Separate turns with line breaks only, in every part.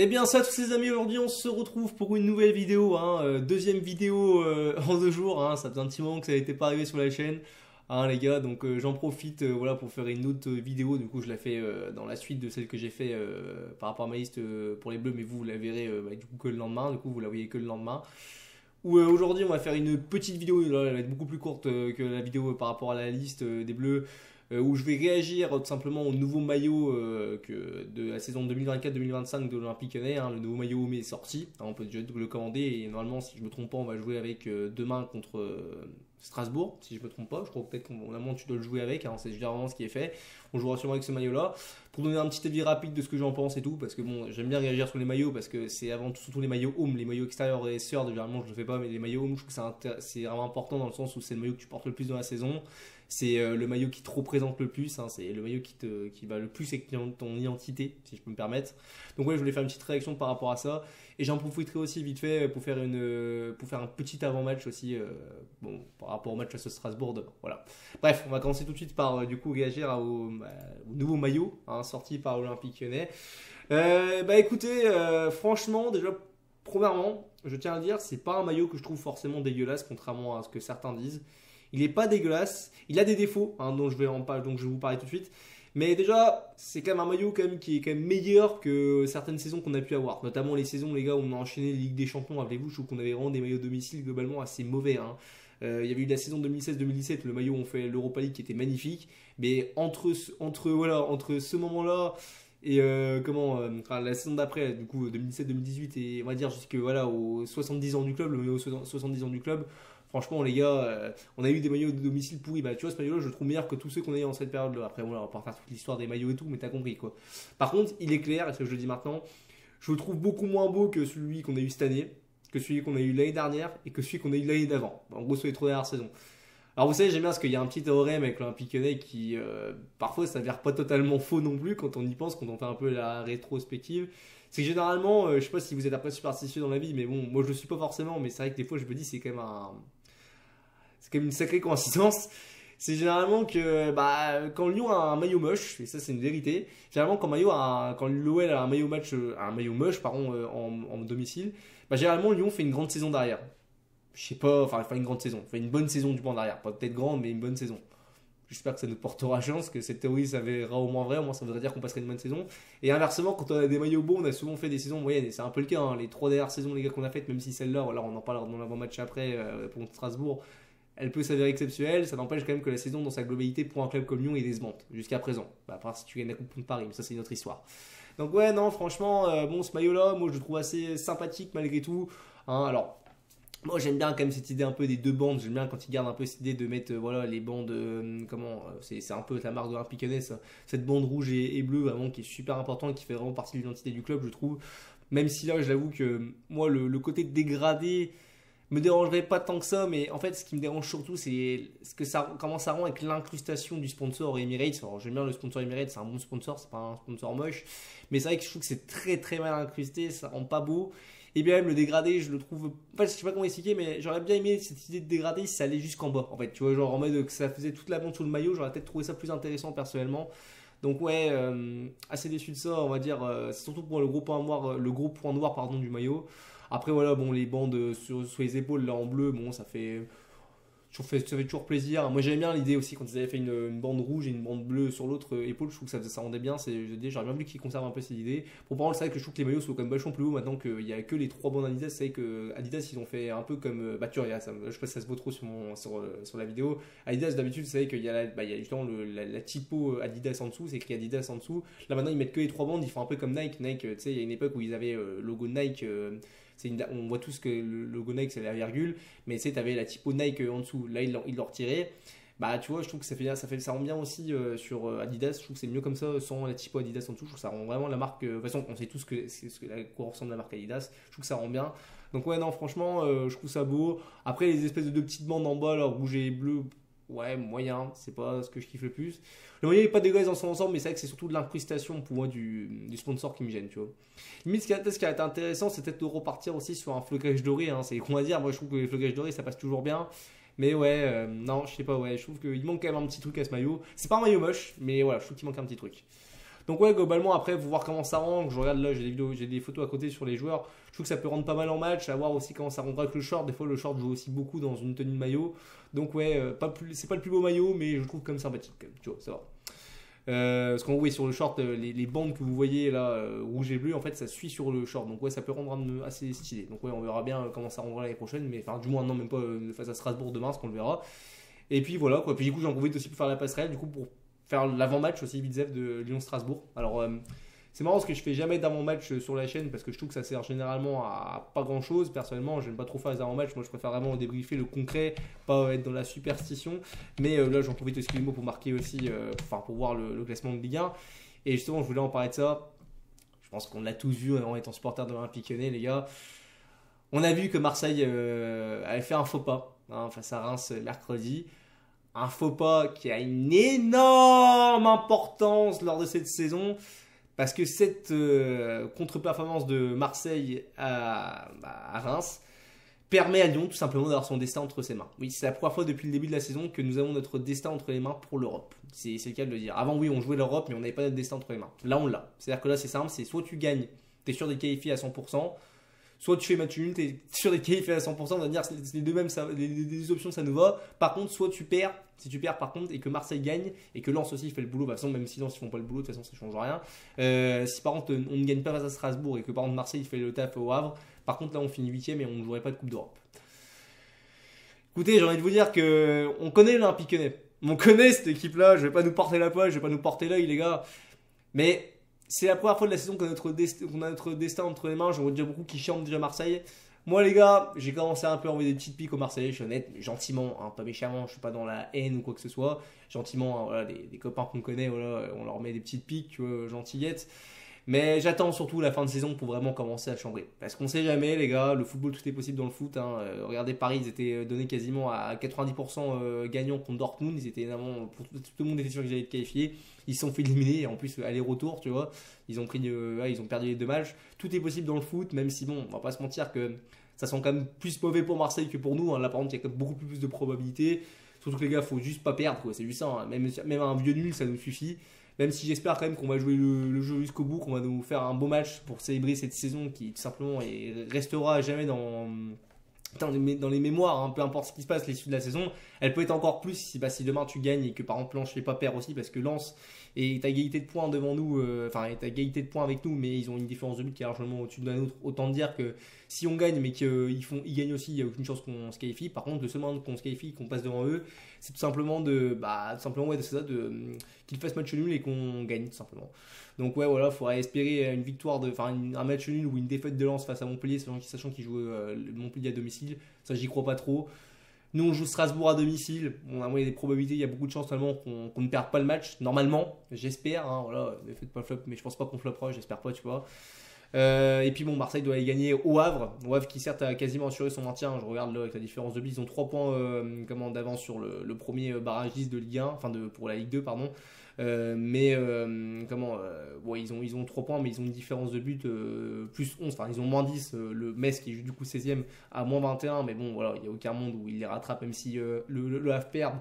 Eh bien ça tous les amis, aujourd'hui on se retrouve pour une nouvelle vidéo, deuxième vidéo en 2 jours, ça faisait un petit moment que ça n'était pas arrivé sur la chaîne, les gars, donc j'en profite voilà, pour faire une autre vidéo, du coup je la fais dans la suite de celle que j'ai fait par rapport à ma liste pour les bleus, mais vous la verrez du coup que le lendemain, du coup vous la voyez que le lendemain. Où aujourd'hui on va faire une petite vidéo, là, elle va être beaucoup plus courte que la vidéo par rapport à la liste des bleus, où je vais réagir tout simplement au nouveau maillot de la saison 2024-2025 de l'Olympique Lyonnais. Le nouveau maillot Homé est sorti, on peut déjà le commander et normalement si je me trompe pas on va jouer avec demain contre Strasbourg, si je me trompe pas, je crois que peut-être qu'au tu dois le jouer avec, c'est généralement ce qui est fait. On jouera sûrement avec ce maillot là, pour donner un petit avis rapide de ce que j'en pense et tout, parce que bon, j'aime bien réagir sur les maillots, parce que c'est avant tout surtout les maillots home, les maillots extérieurs et third, généralement je le fais pas, mais les maillots home, je trouve que c'est vraiment important dans le sens où c'est le maillot que tu portes le plus dans la saison, c'est le maillot qui te représente le plus, c'est le maillot qui va le plus avec ton identité, si je peux me permettre. Donc ouais, je voulais faire une petite réaction par rapport à ça, et j'en profiterai aussi vite fait pour faire un petit avant-match aussi, par rapport au match face à Strasbourg demain. Voilà. Bref, on va commencer tout de suite par du coup réagir au nouveau maillot sorti par Olympique Lyonnais. Écoutez, franchement, déjà, premièrement, je tiens à dire, c'est pas un maillot que je trouve forcément dégueulasse, contrairement à ce que certains disent. Il est pas dégueulasse, il a des défauts, dont je vais vous parler tout de suite. Mais déjà, c'est quand même un maillot qui est quand même meilleur que certaines saisons qu'on a pu avoir. Notamment les saisons, les gars, où on a enchaîné les Ligues des Champions. Rappelez-vous, je trouve qu'on avait vraiment des maillots domicile globalement assez mauvais. Il y avait eu la saison 2016-2017, le maillot où on fait l'Europa League qui était magnifique. Mais entre ce moment-là et la saison d'après, du coup 2017-2018 et on va dire aux 70 ans du club, le maillot 70 ans du club. Franchement, les gars, on a eu des maillots de domicile pourris. Tu vois, ce maillot-là, je le trouve meilleur que tous ceux qu'on a eu en cette période-là. Après, on va pas faire toute l'histoire des maillots et tout, mais t'as compris quoi. Par contre, il est clair, et ce que je le dis maintenant, je le trouve beaucoup moins beau que celui qu'on a eu cette année, que celui qu'on a eu l'année dernière et que celui qu'on a eu l'année d'avant. En gros, sur les 3 dernières saisons. Alors, vous savez, j'aime bien parce qu'il y a un petit théorème avec l'Olympique Lyonnais qui, parfois, s'avère pas totalement faux non plus quand on y pense, quand on fait un peu la rétrospective. C'est que généralement, je sais pas si vous êtes après superstitieux dans la vie, mais bon, moi je le suis pas forcément, mais c'est vrai que des fois je me dis c'est quand même une sacrée coïncidence. C'est généralement que quand Lyon a un maillot moche, et ça c'est une vérité, généralement quand l'OL a un maillot moche en domicile, généralement Lyon fait une grande saison derrière. Je sais pas, enfin fait une grande saison, fait une bonne saison du point derrière, pas peut-être grande mais une bonne saison. J'espère que ça nous portera chance, que cette théorie s'avérera au moins vraie, au moins ça voudrait dire qu'on passerait une bonne saison. Et inversement, quand on a des maillots beaux, on a souvent fait des saisons moyennes, et c'est un peu le cas, les 3 dernières saisons les gars qu'on a faites, même si celle-là, voilà, on en parle dans l'avant-match après pour Strasbourg, elle peut s'avérer exceptionnelle, ça n'empêche quand même que la saison dans sa globalité pour un club comme Lyon est décevante, jusqu'à présent. À part si tu gagnes la Coupe de Paris, mais ça c'est une autre histoire. Donc ouais, non, franchement, ce maillot-là, moi je le trouve assez sympathique malgré tout. Alors, moi j'aime bien quand même cette idée un peu des 2 bandes, j'aime bien quand ils gardent un peu cette idée de mettre les bandes, c'est un peu la marque de l'Olympique Lyonnais, cette bande rouge et bleue vraiment qui est super important et qui fait vraiment partie de l'identité du club je trouve. Même si là j'avoue que moi le côté dégradé me dérangerait pas tant que ça, mais en fait ce qui me dérange surtout c'est comment ça rend avec l'incrustation du sponsor Emirates. Alors j'aime bien le sponsor Emirates, c'est un bon sponsor, c'est pas un sponsor moche, mais c'est vrai que je trouve que c'est très très mal incrusté, ça rend pas beau. Et bien même le dégradé, je le trouve, en fait je sais pas comment expliquer, mais j'aurais bien aimé cette idée de dégradé si ça allait jusqu'en bas, en fait, tu vois, genre en mode que ça faisait toute la bande sous le maillot, j'aurais peut-être trouvé ça plus intéressant personnellement. Donc ouais, assez déçu de ça, on va dire, c'est surtout pour le gros point noir pardon, du maillot. Après voilà, bon, les bandes sur les épaules là en bleu, bon, ça fait toujours plaisir. Moi j'aimais bien l'idée aussi quand ils avaient fait une bande rouge et une bande bleue sur l'autre épaule, je trouve que ça rendait bien. J'aurais bien voulu qu'ils conservent un peu cette idée. Pour parler, c'est vrai que je trouve que les maillots sont quand même vachement plus hauts maintenant qu'il n'y a que les 3 bandes Adidas. C'est vrai que Adidas ils ont fait un peu comme Turia, je sais pas si ça se voit trop sur la vidéo. Adidas d'habitude c'est vrai qu'il y a justement la typo Adidas en dessous, c'est écrit Adidas en dessous. Là maintenant ils mettent que les 3 bandes, ils font un peu comme Nike, tu sais, il y a une époque où ils avaient le logo Nike. On voit tous que le logo Nike c'est la virgule, mais tu sais, t'avais la typo Nike en dessous. Là, ils l'ont retiré. Tu vois, je trouve que ça rend bien aussi sur Adidas. Je trouve que c'est mieux comme ça, sans la typo Adidas en dessous. Je trouve que ça rend vraiment la marque. De toute façon, on sait tous à quoi ressemble la marque Adidas. Je trouve que ça rend bien. Donc, ouais, non, franchement, je trouve ça beau. Après, les espèces de 2 petites bandes en bas, là, rouge et bleu, ouais, moyen. C'est pas ce que je kiffe le plus. Le moyen n'est pas dégueulasse dans son ensemble, mais c'est vrai que c'est surtout de l'incrustation pour moi du sponsor qui me gêne, tu vois. Limite, ce qui a été intéressant, c'est peut-être de repartir aussi sur un flocage doré. C'est con à dire, moi je trouve que les flocages dorés ça passe toujours bien. Mais ouais, non, je sais pas, ouais, je trouve qu'il manque quand même un petit truc à ce maillot. C'est pas un maillot moche, mais voilà, je trouve qu'il manque un petit truc. Donc ouais, globalement, après, faut voir comment ça rend. Je regarde là, j'ai des vidéos, j'ai des photos à côté sur les joueurs. Je trouve que ça peut rendre pas mal en match, à voir aussi comment ça rendra avec le short. Des fois, le short joue aussi beaucoup dans une tenue de maillot. Donc ouais, c'est pas le plus beau maillot, mais je trouve comme sympathique, quand même, tu vois, ça va. Parce qu'en oui, sur le short, les bandes que vous voyez là, rouge et bleu, en fait, ça suit sur le short. Donc ouais, ça peut rendre assez stylé. Donc ouais, on verra bien comment ça rendra l'année prochaine. Mais enfin, du moins, non, même pas face à Strasbourg demain, ce qu'on le verra. Et puis voilà, quoi. Puis du coup, j'en profite aussi pour faire la passerelle, du coup, pour faire l'avant-match aussi, Vitzev de Lyon-Strasbourg. Alors, c'est marrant parce que je fais jamais d'avant-match sur la chaîne parce que je trouve que ça sert généralement à pas grand-chose. Personnellement, j'aime pas trop faire les avant-matchs. Moi, je préfère vraiment débriefer le concret, pas être dans la superstition. Mais là, j'en profite aussi pour marquer aussi, pour voir le classement de Ligue 1. Et justement, je voulais en parler de ça. Je pense qu'on l'a tous vu en étant supporter de l'Olympique Lyonnais, les gars. On a vu que Marseille avait fait un faux pas face à Reims mercredi. Un faux pas qui a une énorme importance lors de cette saison. Parce que cette contre-performance de Marseille à Reims permet à Lyon tout simplement d'avoir son destin entre ses mains. Oui, c'est la première fois depuis le début de la saison que nous avons notre destin entre les mains pour l'Europe. C'est le cas de le dire. Avant, oui, on jouait l'Europe, mais on n'avait pas notre destin entre les mains. Là, on l'a. C'est-à-dire que là, c'est simple, c'est soit tu gagnes, tu es sûr d'être qualifié à 100%, soit tu fais match nul, tu es sûr d'être qualifié à 100%, on va dire c'est les deux mêmes, les deux options ça nous va. Par contre, soit tu perds, si tu perds par contre et que Marseille gagne et que Lens aussi fait le boulot, bah, de toute façon, même si Lens ils font pas le boulot, de toute façon ça change rien. Si par contre on ne gagne pas face à Strasbourg et que par contre Marseille fait le taf au Havre, par contre là on finit 8ème et on ne jouerait pas de Coupe d'Europe. Écoutez, j'ai envie de vous dire que on connaît l'Olympique Lyonnais. On connaît cette équipe-là, je vais pas nous porter la poisse, je vais pas nous porter l'œil les gars. Mais c'est la première fois de la saison qu'on a notre destin entre les mains. J'en vois déjà beaucoup qui chantent déjà Marseille. Moi les gars, j'ai commencé un peu à envoyer des petites piques aux Marseillais, je suis honnête, mais gentiment, pas méchamment, je suis pas dans la haine ou quoi que ce soit. Gentiment, voilà, des copains qu'on connaît, voilà, on leur met des petites piques, tu vois, gentillettes. Mais j'attends surtout la fin de saison pour vraiment commencer à chambrer. Parce qu'on sait jamais, les gars, le football, tout est possible dans le foot. Regardez Paris, ils étaient donnés quasiment à 90% gagnants contre Dortmund. Ils étaient évidemment, tout le monde était sûr qu'ils allaient être qualifiés. Ils se sont fait éliminer, et en plus, aller-retour, tu vois. Ils ont perdu les deux matchs. Tout est possible dans le foot, même si, bon, on va pas se mentir que ça sent quand même plus mauvais pour Marseille que pour nous. Là, par contre, il y a quand même beaucoup plus de probabilités. Surtout que les gars, faut juste pas perdre, quoi. C'est juste ça. Même un vieux nul, ça nous suffit. Même si j'espère quand même qu'on va jouer le jeu jusqu'au bout, qu'on va nous faire un beau match pour célébrer cette saison qui tout simplement restera à jamais dans les mémoires, peu importe ce qui se passe l'issue de la saison. Elle peut être encore plus si demain tu gagnes et que par exemple Lens ne fait pas perdre aussi parce que Lens est à égalité de points devant nous, est à égalité de points avec nous, mais ils ont une différence de but qui est largement au-dessus de la nôtre. Autant dire que si on gagne mais qu'ils gagnent aussi, il n'y a aucune chance qu'on se qualifie. Par contre, le seul moyen qu'on se qualifie, qu'on passe devant eux, c'est tout simplement qu'ils fassent match nul et qu'on gagne tout simplement. Donc ouais, voilà, il faudrait espérer une victoire, un match nul ou une défaite de Lens face à Montpellier, sachant qu'ils jouent Montpellier à domicile. Ça, j'y crois pas trop. Nous, on joue Strasbourg à domicile. Il y a des probabilités, il y a beaucoup de chances normalement qu'on ne perde pas le match. Normalement, j'espère. Voilà, ne faites pas flop, mais je pense pas qu'on floppera, j'espère pas, tu vois. Et puis bon, Marseille doit aller gagner au Havre. Au Havre qui certes a quasiment assuré son maintien. Je regarde là avec la différence de but. Ils ont 3 points d'avance sur le premier barragiste de Ligue 1, pour la Ligue 2, pardon. Ils ont 3 points, mais ils ont une différence de but plus 11. Enfin, ils ont moins 10. Le Metz qui est du coup 16ème à moins 21. Mais bon, voilà, il n'y a aucun monde où ils les rattrapent, même si le Havre perd.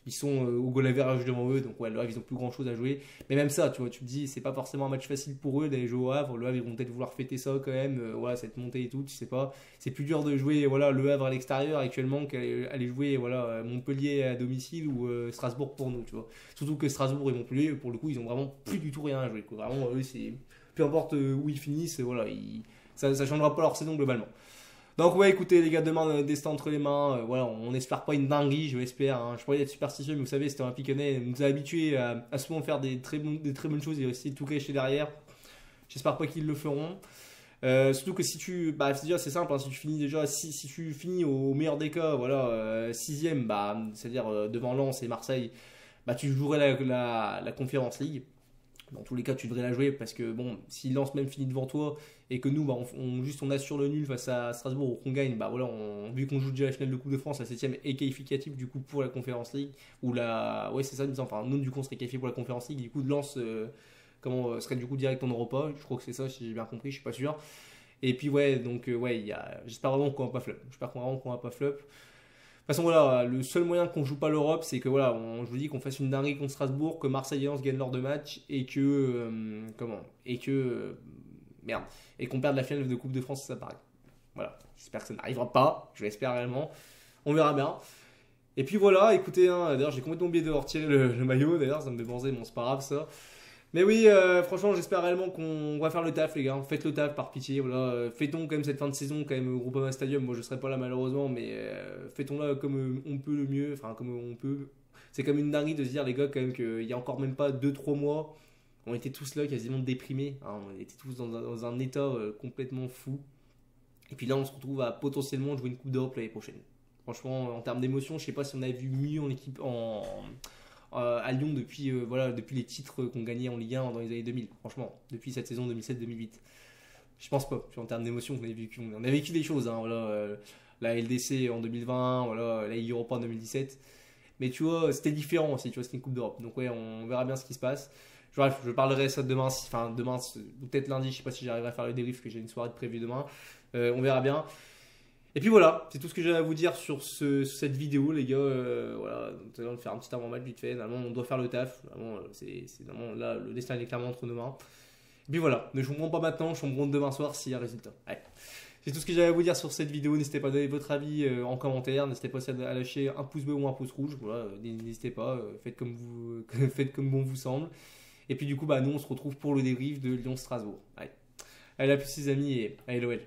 Ils sont au goal average devant eux, donc ouais, le Havre ils ont plus grand chose à jouer. Mais même ça, tu vois, tu te dis, c'est pas forcément un match facile pour eux d'aller jouer au Havre. Le Havre ils vont peut-être vouloir fêter ça quand même, voilà, cette montée et tout, tu sais pas. C'est plus dur de jouer voilà, le Havre à l'extérieur actuellement qu'aller jouer voilà, Montpellier à domicile ou Strasbourg pour nous, tu vois. Surtout que Strasbourg et Montpellier, pour le coup, ils ont vraiment plus du tout rien à jouer, quoi. Vraiment, eux, c'est peu importe où ils finissent, voilà, ça changera pas leur saison globalement. Donc ouais, écoutez les gars, demain on a destin entre les mains, voilà, on n'espère pas une dinguerie, je l'espère, je pourrais être superstitieux, mais vous savez, c'était Olympique Lyonnais, nous a habitués à souvent faire des très bonnes choses et essayer de tout cacher derrière. J'espère pas qu'ils le feront. Surtout que si tu, c'est simple, si tu finis déjà, si tu finis au meilleur des cas, voilà, 6ème, c'est-à-dire devant Lens et Marseille, tu jouerais la Conference League. Dans tous les cas, tu devrais la jouer parce que bon, si Lens même finit devant toi et que nous, on assure le nul face à Strasbourg ou qu'on gagne, vu qu'on joue déjà la finale de Coupe de France, la 7ème est qualificative du coup pour la Conference League c'est ça, nous du coup on serait qualifié pour la Conference League, du coup de Lens serait du coup direct en Europa, je crois que c'est ça si j'ai bien compris, je suis pas sûr. Et puis ouais, donc j'espère vraiment qu'on va pas flop. façon, voilà, le seul moyen qu'on joue pas l'Europe, c'est que voilà, je vous dis qu'on fasse une dinguerie contre Strasbourg, que Marseille et Lens gagnent leurs deux matchs et que comment et que merde et qu'on perde la finale de Coupe de France, ça paraît. Voilà, j'espère que ça n'arrivera pas, je l'espère réellement. On verra bien. Et puis voilà, écoutez, hein, d'ailleurs j'ai complètement oublié de retirer le maillot, d'ailleurs ça me fait penser, bon c'est pas grave ça. Mais oui, franchement, j'espère réellement qu'on va faire le taf, les gars. Faites le taf par pitié. Voilà. Fêtons quand même cette fin de saison, quand même, au Groupama Stadium. Moi, je serai pas là malheureusement, mais fêtons-la comme on peut le mieux. Enfin, comme on peut. C'est comme une dinguerie de se dire, les gars, quand même, qu'il y a encore même pas 2 3 mois, on était tous là quasiment déprimés. Hein. On était tous dans un état complètement fou. Et puis là, on se retrouve à potentiellement jouer une Coupe d'Europe l'année prochaine. Franchement, en termes d'émotion, je sais pas si on avait vu mieux en équipe à Lyon depuis, voilà, depuis les titres qu'on gagnait en Ligue 1 dans les années 2000. Franchement, depuis cette saison 2007-2008. Je pense pas. Puis en termes d'émotion, on a vécu des choses. Hein, voilà, la LDC en 2020, voilà, la Ligue Europa en 2017. Mais tu vois, c'était différent aussi. Tu vois, c'était une Coupe d'Europe. Donc ouais, on verra bien ce qui se passe. Bref, je parlerai ça demain, enfin demain, ou peut-être lundi, je sais pas si j'arriverai à faire le débrief, que j'ai une soirée de prévue demain. On verra bien. Et puis voilà, c'est tout ce que j'ai à vous dire sur cette vidéo, les gars. Voilà, donc, on va faire un petit avant-match vite fait. Normalement, on doit faire le taf. Normalement, normalement, là, le destin est clairement entre nos mains. Et puis voilà, ne chambons pas maintenant, chambons demain soir s'il y a résultat. Allez. C'est tout ce que j'avais à vous dire sur cette vidéo. N'hésitez pas à donner votre avis en commentaire. N'hésitez pas à lâcher un pouce bleu ou un pouce rouge. Voilà, n'hésitez pas, faites comme faites comme bon vous semble. Et puis du coup, bah, nous, on se retrouve pour le débrief de Lyon-Strasbourg. Allez, allez, à plus les amis et allez l'OL.